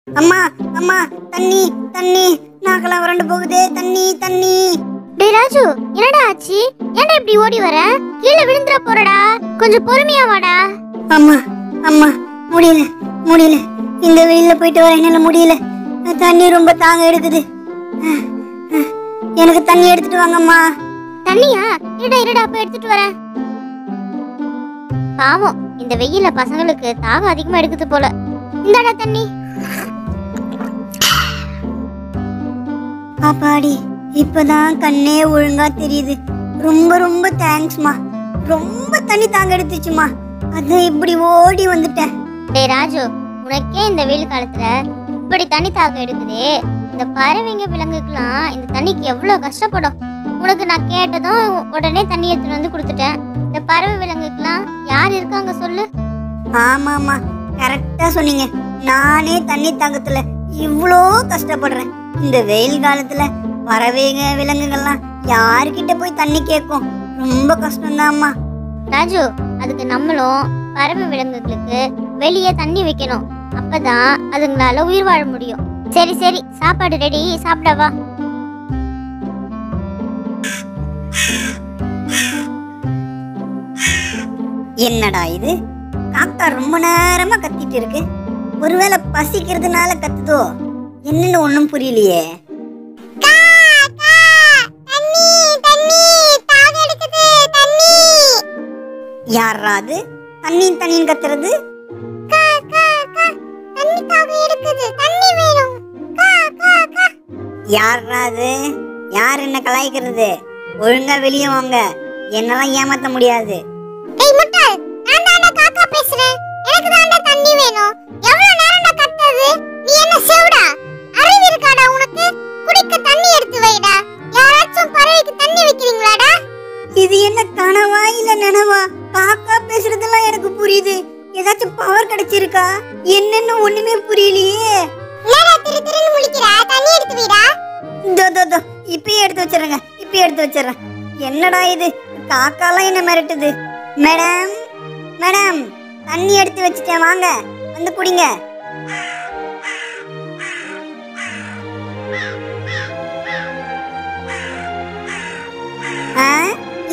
அம்மா அம்மா, தண்ணி தண்ணி, நாக்கெல்லாம் வறண்டு போகுதே, தண்ணி தண்ணி. டேய் ராஜு, என்னடா ஆச்சு? ஏன்டா இப்படி ஓடி வர? கீழே விழுந்துற போறடா, கொஞ்சம் பொறுமையா வாடா. அம்மா அம்மா, முடியல முடியல, இந்த வெயில்ல போயிட்டு வர என்னால முடியல. தண்ணி ரொம்ப தாங்க எடுக்குது. எனக்கு தண்ணி எடுத்துட்டு வாங்கம்மா. தண்ணியா? இருடா போய் எடுத்துட்டு வரேன். பாவம், இந்த வெயில்ல பசங்களுக்கு தாகம் அதிகமா எடுக்குது போல. இந்தாடா தண்ணி. பாப்பாடி, இப்பதான் கண்ணே ஒழுங்கா தெரியுது. ரொம்ப ரொம்ப தேங்க்ஸ்மா. ரொம்ப தண்ணி தாங்க எடுத்துச்சுமா, அதான் இப்படி ஓடி வந்துட்டேன். டேய் ராஜு, உனக்கே இந்த வெயில் காலத்துல இப்படி தண்ணி தாகம் எடுக்குதே, இந்த பறவைங்க விலங்குக்கெல்லாம் இந்த தண்ணிக்கு எவ்வளவு கஷ்டப்படும். உனக்கு நான் கேட்டதும் உடனே தண்ணி எடுத்துட்டு வந்து கொடுத்துட்டேன். இந்த பறவை விலங்குக்கெல்லாம் யார் இருக்காங்க சொல்லு? ஆமாமா, கரெக்டா சொன்னீங்க. நானே தண்ணி தாகத்துல இவ்வளோ கஷ்டப்படுறேன். இந்த வெயில் காலத்துல பறவைங்க விலங்குகள்லாம் யாருக்கிட்ட போய் தண்ணி கேட்கும்? ரொம்ப கஷ்டம்தான்மா. ராஜு, அதுக்கு நம்மளும் பறவை விலங்குகளுக்கு வெளியே தண்ணி வைக்கணும். அப்பதான் அதுங்களால உயிர் வாழ முடியும். சரி சரி, சாப்பாடு ரெடி, சாப்பிடவா? என்னடா இது, காக்கா ரொம்ப நேரமா கத்திட்டு இருக்கு. ஒருவேளை பசிக்கிறதுனால கத்துதோ என்னன்னு ஒண்ணும் புரியலையே. யாராது தண்ணி தண்ணின்னு கத்துறது? யாராது? யார் என்ன கலாய்க்கிறது? ஒழுங்கா வெளியே வாங்க, என்னெல்லாம் ஏமாத்த முடியாது. இது என்ன கனவா இல்ல நனவா? காக்கா பேசுறதெல்லாம் எனக்கு புரியுது. ஏதாச்சும் பவர் கிடைச்சிருக்கா? என்னன்னு ஒண்ணுமே புரியலையே. இப்பயே எடுத்து வச்சிருங்க, இப்பயே எடுத்து வச்சிடறேன். என்னடா இது, காக்காலாம் என்ன மிரட்டுது? மேடம் மேடம், தண்ணி எடுத்து வச்சுட்டேன், வாங்க வந்து குடிங்க.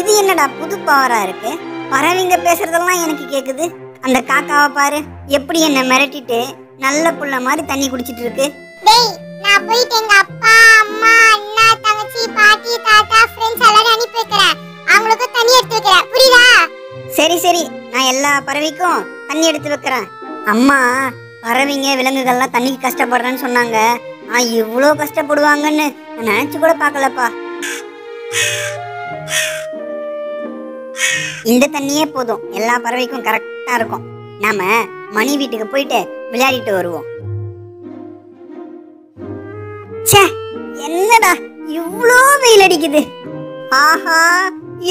இது என்னடா புது பவரா இருக்கு? பறவைங்க பேசுறதெல்லாம் எனக்கு கேக்குது. அந்த காக்காவை பாரு, எப்படி என்ன மிரட்டிட்டு நல்ல புள்ள மாதிரி தண்ணி குடிச்சிட்டு இருக்கு. நான் போயிட்டு எங்க அப்பா அம்மா அண்ணா தங்கச்சி பாட்டி தாத்தா ஃப்ரெண்ட்ஸ் எல்லாரும் அனுப்பி வைக்கிறேன். அவங்களுக்கு தண்ணி எடுத்து வைக்கிறேன், புரியுதா? சரி சரி, நான் எல்லா பறவைக்கும் தண்ணி எடுத்து வைக்கிறேன். அம்மா, பறவைங்க விலங்குகள்லாம் தண்ணிக்கு கஷ்டப்படுறேன்னு சொன்னாங்க. இவ்வளோ கஷ்டப்படுவாங்கன்னு நான் நினைச்சு கூட பார்க்கலப்பா. இந்த தண்ணியே போதும், எல்லா பறவைக்கும் கரெக்டா இருக்கும். நாம மணி வீட்டுக்கு போயிட்டு விளையாடிட்டு வருவோம். ச்சே, என்னடா இவ்ளோ வெயில் அடிக்குது? ஆஹா,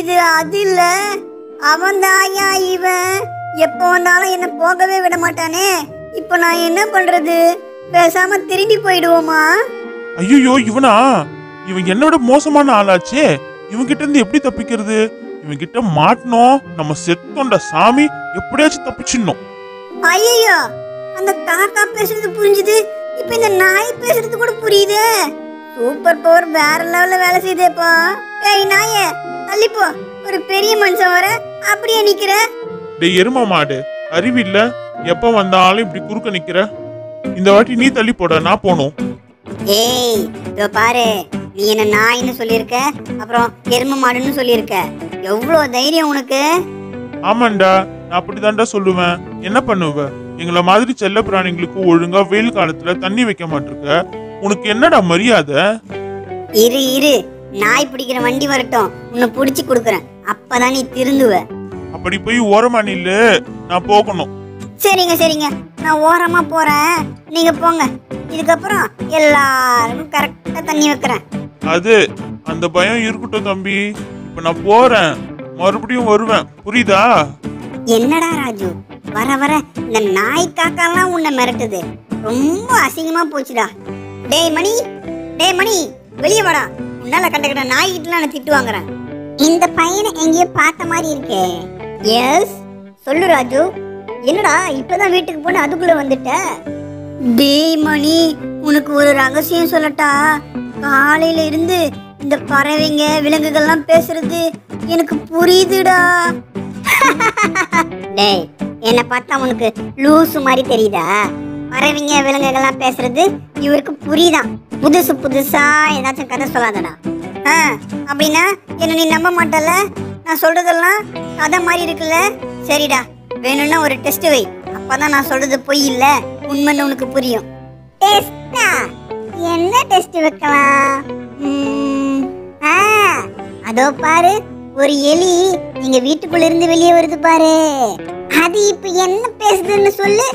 இது அது இல்ல, அவன்தாயா இவன். எப்ப வந்தாலும் என்ன போகவே விட மாட்டானே. இப்ப நான் என்ன பண்றது? பேசாம திரும்பி போயிடுவோமா? ஐயோ, இவனா? இவன் என்னோட மோசமான ஆளாச்சே. இவன்கிட்ட இருந்து எப்படி தப்பிக்கிறது? இவன் கிட்ட மாட்டணும், நம்ம செத்தோண்ட சாமி. எப்படியாச்சும் தப்பிச்சிடணும். ஐயோ, அந்த காக்கா பேசுறது புரிஞ்சுது, இப்ப இந்த நாய் பேசுறது கூட புரியுதே. சூப்பர் பவர் வேற லெவல்ல வேலை செய்தேப்பா. ஏய் நாயே, தள்ளிப்போ, ஒரு பெரிய மனுஷன் வர அப்படியே நிக்கிற. டேய் எருமா மாடு, அறிவில்ல? எப்ப வந்தாலும் இப்படி குறுக்க நிக்கிற. இந்த வாட்டி நீ தள்ளி போட, நான் போணும். ஏய் இதோ பாரு, நீ என்ன நாயின்னு சொல்லியிருக்க, அப்புறம் எரும மாடுன்னு சொல்லியிருக்க. எவ்வளவு தைரியம் உனக்கு? ஆமாண்டா, நான் அப்படிதான்டா சொல்லுவேன். என்ன பண்ணுவ? எங்களை மாதிரி செல்ல பிராணிங்களுக்கு ஒழுங்கா வெயில் காலத்துல தண்ணி வைக்க மாட்டிருக்க. உனக்கு என்னடா மரியாதை? இரு இரு, நாய் பிடிக்கிற வண்டி வரட்டும், உன்னை புடிச்சு கொடுக்குறேன். அப்பதான் நீ திருந்துவ. அப்படி போய் ஓரமா நில்லு, நான் போகணும். சரிங்க சரிங்க, நான் ஓரமா போறேன், நீங்க போங்க. இதுக்கப்புறம் எல்லாருக்கும் கரெக்டா தண்ணி வைக்கிறேன். அது அந்த பயம் இருக்கட்டும் தம்பி. இப்ப நான் போறேன், மறுபடியும் வருவேன், புரியுதா? என்னடா ராஜு, வர வர இந்த நாய் காக்காலாம் உன்னை மிரட்டுது. ரொம்ப அசிங்கமா போச்சுடா. டேய் மணி, டேய் மணி, வெளியே வாடா. உன்னால கண்டக்கிட்ட நாய்கிட்டலாம் நான் திட்டு வாங்குறேன். இந்த பையனை எங்கேயோ பார்த்த மாதிரி இருக்கே. எஸ், சொல்லு ராஜு. என்னடா இப்பதான் வீட்டுக்கு போன அதுக்குள்ள வந்துட்ட? டேய் மணி, உனக்கு ஒரு ரகசியம் சொல்லட்டா? காலையில இருந்து இந்த பறவைங்க விலங்குகள்லாம் பேசுறது எனக்கு புரியுதுடா. டேய், என்ன பார்த்தா உனக்கு லூசு மாதிரி தெரியுதா? பறவைங்க விலங்குகள்லாம் பேசுறது இவருக்கு புரியுதான். புதுசு புதுசா ஏதாச்சும் கதை சொல்லாதடா. அப்படின்னா என்ன நீ நம்ப மாட்டல? நான் சொல்றதெல்லாம் கதை மாதிரி இருக்குல்ல? சரிடா, வேணும்னா ஒரு டெஸ்ட் வை, அப்பதான் நான் சொல்றது பொய் இல்ல உண்மைன்னு உனக்கு புரியும். டெஸ்டா? என்ன டெஸ்ட் வைக்கலாம்? அதோ பாரு, ஒரு எலி எங்க வீட்டுக்குள்ள இருந்து வெளியே வருது பாரு. அது இப்ப என்ன பேசுதுன்னு சொல்லு.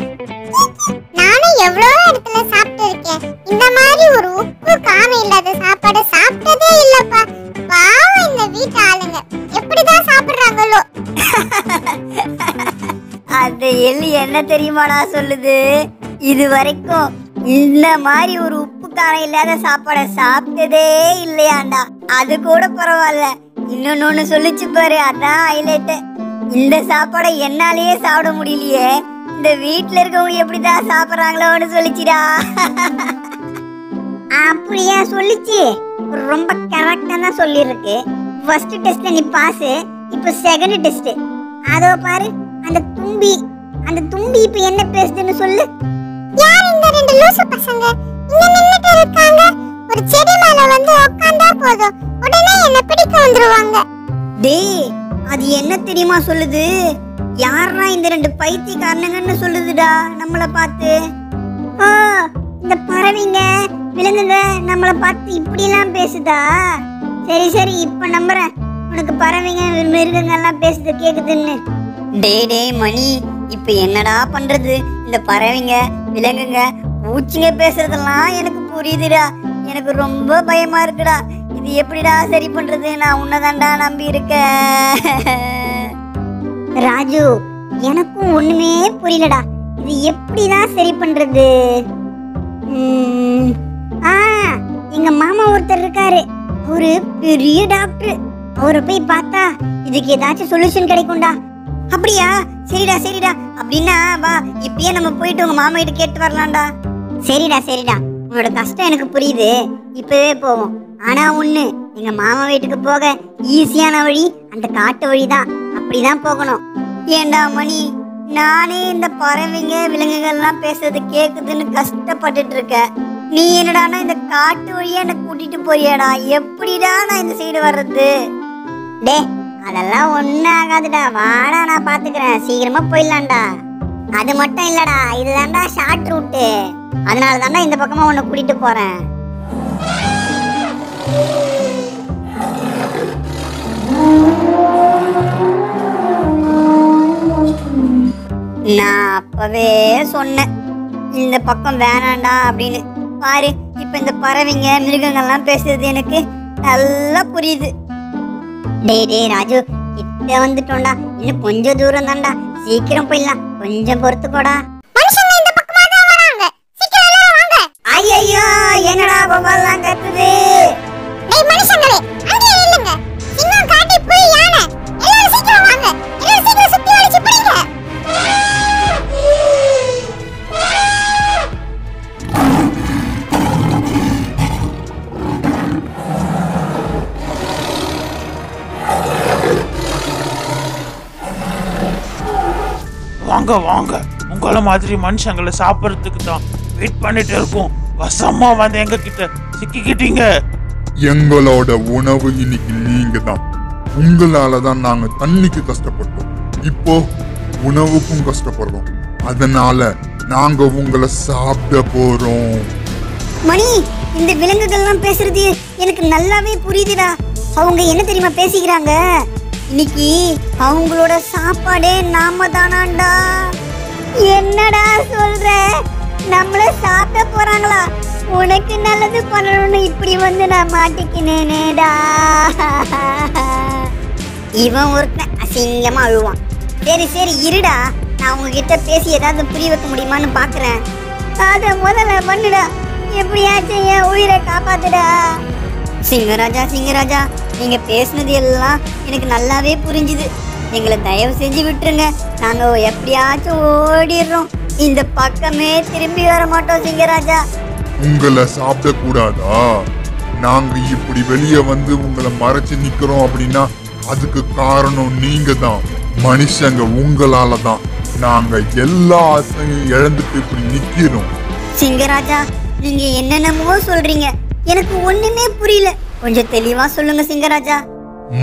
நானும் எவ்வளவு இடத்துல சாப்பிட்டு இருக்கேன். இந்த மாதிரி ஒரு உப்பு காரம் இல்லாத சாப்பாடு சாப்பிட்டதே இல்லப்பா. பாவம் இந்த வீட்டு ஆளுங்க எப்படிதான் சாப்பிடுறாங்களோ. அந்த எலி என்ன தெரியுமாடா சொல்லுது? இது வரைக்கும் இந்த மாதிரி ஒரு உப்பு காரம் இல்லாத சாப்பாடை சாப்பிட்டதே இல்லையாண்டா. அது கூட பரவாயில்ல, இன்னொன்னு சொல்லிச்சு பாரு, அதான் ஹைலைட். இந்த சாப்பாடை என்னாலேயே சாப்பிட முடியலையே, இந்த வீட்டுல இருக்கவங்க எப்படிதான் சாப்பிடுறாங்களோன்னு சொல்லிச்சுடா. அப்படியா சொல்லிச்சு? ரொம்ப கரெக்டா தான் சொல்லிருக்கு. ஃபர்ஸ்ட் டெஸ்ட்ல நீ பாஸ், இப்போ செகண்ட் டெஸ்ட். அதோ பாரு, அந்த தும்பி இப்ப என்ன பேசுதுன்னு சொல்லு. யார் இந்த ரெண்டு லூசு பசங்க இங்க நின்னுட்டு இருக்காங்க? ஒரு செடி மேல வந்து உட்கார்ந்தா போதும், உடனே என்ன பிடிக்க வந்துருவாங்க. டேய், அது என்ன தெரியுமா சொல்லுது? யாரா இந்த ரெண்டு பைத்தியக்காரனுங்கன்னு சொல்லுதுடா நம்மள பார்த்து. இந்த பறவைங்க விலங்குங்க நம்மள பார்த்து இப்படி எல்லாம் பேசுதா? சரி சரி, இப்ப நம்புறேன் உனக்கு பறவைங்க மிருகங்கள்லாம் பேசுது கேக்குதுன்னு. டேய் மணி, இப்ப என்னடா பண்றது? இந்த பறவைங்க விலங்குங்க பூச்சிங்க பேசுறதெல்லாம் எனக்கு புரியுதுடா. எனக்கு ரொம்ப பயமா இருக்குடா. இது எப்படிடா சரி பண்றது? நான் உன்னதான்டா நம்பி இருக்கேன். ராஜு, எனக்கும் ஒண்ணுமே புரியலடா. இது எப்படிதான் சரி பண்றது? எங்க மாமா ஒருத்தர் இருக்காரு, ஒரு பெரிய டாக்டர். அவரை போய் பார்த்தா இதுக்கு ஏதாச்சும் சொல்யூஷன் கிடைக்கும்டா. அப்படியா? சரிடா சரிடா, அப்படின்னா வா, இப்பயே நம்ம போயிட்டு உங்க மாமா கிட்ட கேட்டு வரலாம்டா. சரிடா, உன்னோட கஷ்டம் எனக்கு புரியுது, இப்பவே போவோம். ஆனா ஒண்ணு, எங்க மாமா வீட்டுக்கு போக ஈஸியான வழி அந்த காட்டு வழிதான், அப்படிதான் போகணும். ஏண்டா மணி, நானே இந்த பறவைங்க விலங்குகள்லாம் பேசுறது கேக்குதுன்னு கஷ்டப்பட்டுட்டு இருக்கேன். நீ என்னடானா இந்த காட்டு வழியா என்ன கூட்டிட்டு போறியாடா? எப்படிடா நான் இந்த சைடு வர்றது? டே, அதெல்லாம் ஒண்ணு ஆகாதுடா, வாடா நான் பாத்துக்கிறேன், சீக்கிரமா போயிடலாம்டா. அது மட்டும் இல்லடா, இதுதான்டா ஷார்ட் ரூட்டு, அதனால தான்டா இந்த பக்கமா உன்னை கூட்டிட்டு போறேன். நான் அப்பவே சொன்னேன் இந்த பக்கம் வேணாண்டா அப்படின்னு. பாரு, இப்ப இந்த பறவைங்க மிருகங்கள்லாம் பேசுறது எனக்கு நல்லா புரியுது. டேய் ராஜு, கிட்ட வந்துட்டோம்டா, இன்னும் கொஞ்சம் தூரம் தான்டா, சீக்கிரம் போயிடலாம், கொஞ்சம் பொறுத்துக்கோடா. மனுஷங்க இந்த பக்கமா தான் வராங்க, சீக்கிரம் எல்லாரும் வாங்க. ஐயோ, என்னடா பவல்லாம் கத்துது? டேய் மனுஷங்களே, அங்கேயே நில்லுங்க. சிங்கம், காட்டு, புலி, யானை, எல்லாரும் சீக்கிரம் வாங்க. எல்லாரும் சீக்கிரம் சுத்தி வளைச்சு பிடிங்க. வாங்க வாங்க, உங்கள மாதிரி மனுஷங்களை சாப்பிட்றதுக்கு தான் வெயிட் பண்ணிட்டு இருக்கோம். வசமா வந்து எங்க கிட்ட சிக்கிக்கிட்டீங்க. எங்களோட உணவு இன்னைக்கு நீங்க தான். உங்களால தான் நாங்க தண்ணிக்கு கஷ்டப்பட்டோம், இப்போ உணவுக்கும் கஷ்டப்படுறோம். அதனால நாங்க உங்களை சாப்பிட போறோம். மணி, இந்த விலங்குகள்லாம் பேசுறது எனக்கு நல்லாவே புரியுதுடா. அவங்க என்ன தெரியுமா பேசிக்கிறாங்க? இன்னைக்கு அவங்களோட சாப்பாடே நாம தானாண்டா. என்னடா சொல்ற? நம்மள சாப்பிட போறாங்களா? உனக்கு நல்லது பண்ணணும்னு இப்படி வந்து நான் மாட்டிக்கினேனேடா. இவன் ஒருத்தன் அசிங்கமா அழுவான். சரி சரி இருடா, நான் உங்ககிட்ட பேசி ஏதாவது புரிய வைக்க முடியுமான்னு பாக்குறேன். அத முதல்ல பண்ணுடா, எப்படியாச்சும் என் உயிரை காப்பாத்துடா. சிங்கராஜா, நீங்க பேசுனது எல்லாம் எனக்கு நல்லாவே புரிஞ்சுது. எங்களை தயவு செஞ்சு விட்டுருங்க, நாங்க எப்படியாச்சும் ஓடிடுறோம். இந்த பக்கமே திரும்பி வர மாட்டோம் சிங்கராஜா. உங்களை சாப்பிட கூடாதா? நாங்க இப்படி வெளியே வந்து உங்களை மறைச்சு நிக்கிறோம் அப்படின்னா அதுக்கு காரணம் நீங்க தான். மனுஷங்க உங்களால தான் நாங்க எல்லாத்தையும் இழந்துட்டு இப்படி நிக்கிறோம். சிங்கராஜா, நீங்க என்னென்னமோ சொல்றீங்க, எனக்கு ஒண்ணுமே புரியல. கொஞ்சம் தெளிவா சொல்லுங்க சிங்கராஜா.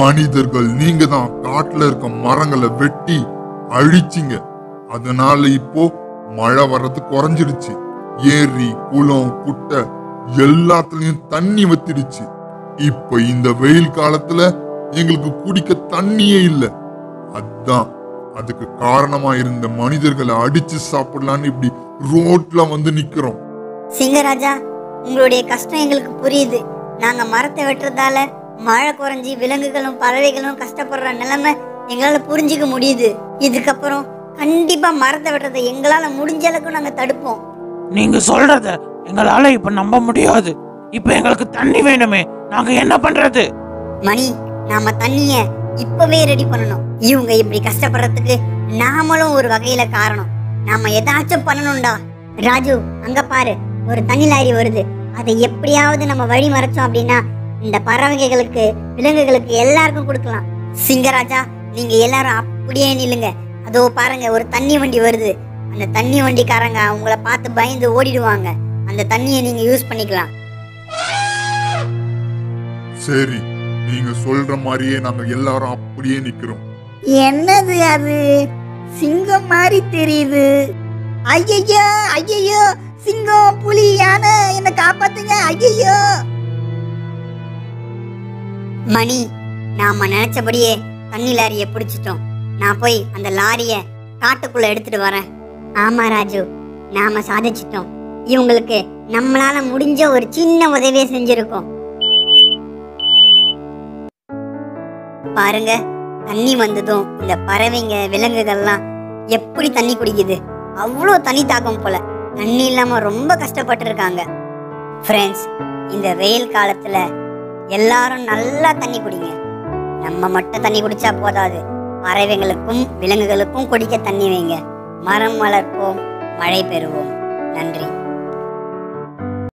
மனிதர்கள் நீங்க தான் காட்டுல இருக்க மரங்களை வெட்டி அழிச்சிங்க. அதனால இப்போ மழை வர்றது குறைஞ்சிருச்சு. ஏரி குளம் குட்டை எல்லாத்துலயும் தண்ணி வத்திடுச்சு. இப்ப இந்த வெயில் காலத்துல எங்களுக்கு குடிக்க தண்ணியே இல்ல. அதான் அதுக்கு காரணமா இருந்த மனிதர்களை அடிச்சு சாப்பிடலான்னு இப்படி ரோட்ல வந்து நிக்கிறோம். சிங்கராஜா, உங்களுடைய கஷ்டம் எங்களுக்கு புரியுது. நாங்க மரத்தை வெட்டுறதால மழை குறைஞ்சி விலங்குகளும் பறவைகளும் கஷ்டப்படுற நிலைமை எங்களால புரிஞ்சுக்க முடியுது. இதுக்கப்புறம் கண்டிப்பா மரத்தை வெட்டுறதை எங்களால முடிஞ்ச அளவுக்கு நாங்க தடுப்போம். நீங்க சொல்றத எங்களால இப்ப நம்ப முடியாது. இப்ப எங்களுக்கு தண்ணி வேணுமே, நாங்க என்ன பண்றது? மணி, நாம தண்ணிய இப்பவே ரெடி பண்ணணும். இவங்க இப்படி கஷ்டப்படுறதுக்கு நாமளும் ஒரு வகையில காரணம். நாம ஏதாச்சும் பண்ணணும்டா. ராஜு, அங்க பாரு, ஒரு தண்ணி லாரி வருது. அதை எப்படியாவது நம்ம வழி மறைச்சோம் அப்படின்னா இந்த பறவைகளுக்கு விலங்குகளுக்கு எல்லாருக்கும் கொடுக்கலாம். சிங்கராஜா, நீங்க எல்லாரும் அப்படியே நில்லுங்க. அதோ பாருங்க, ஒரு தண்ணி வண்டி வருது. அந்த தண்ணி வண்டிக்காரங்க உங்களை பார்த்து பயந்து ஓடிடுவாங்க. அந்த தண்ணியை நீங்க யூஸ் பண்ணிக்கலாம். சரி, நீங்க சொல்ற மாதிரியே நாங்க எல்லாரும் அப்படியே நிக்கிறோம். என்னது அது? சிங்கம் மாதிரி தெரியுது. ஐயையோ ஐயையோ, சிங்கம் புலி யானை, என்ன காப்பாத்துங்க. ஐயையோ மணி, நாம நினைச்சபடியே தண்ணி லாரிய பிடிச்சிட்டோம். நான் போய் அந்த லாரிய காட்டுக்குள்ள எடுத்துட்டு வரேன். ஆமா ராஜு, நாம சாதிச்சிட்டோம். இவங்களுக்கு நம்மளால முடிஞ்ச ஒரு சின்ன உதவியை செஞ்சிருக்கோம். பாருங்க, தண்ணி வந்ததும் இந்த பறவைங்க விலங்குகள்லாம் எப்படி தண்ணி குடிக்குது. அவ்வளோ தண்ணி தாக்கம் போல. தண்ணி இல்லாம ரொம்ப கஷ்டப்பட்டு இருக்காங்க. ஃப்ரெண்ட்ஸ், இந்த வெயில் காலத்துல எல்லாரும் நல்லா தண்ணி குடிங்க. நம்ம மட்டும் தண்ணி குடிச்சா போதாது, பறவைகளுக்கும் விலங்குகளுக்கும் குடிக்க தண்ணி வைங்க. மரம் வளர்ப்போம், மழை பெறுவோம். நன்றி.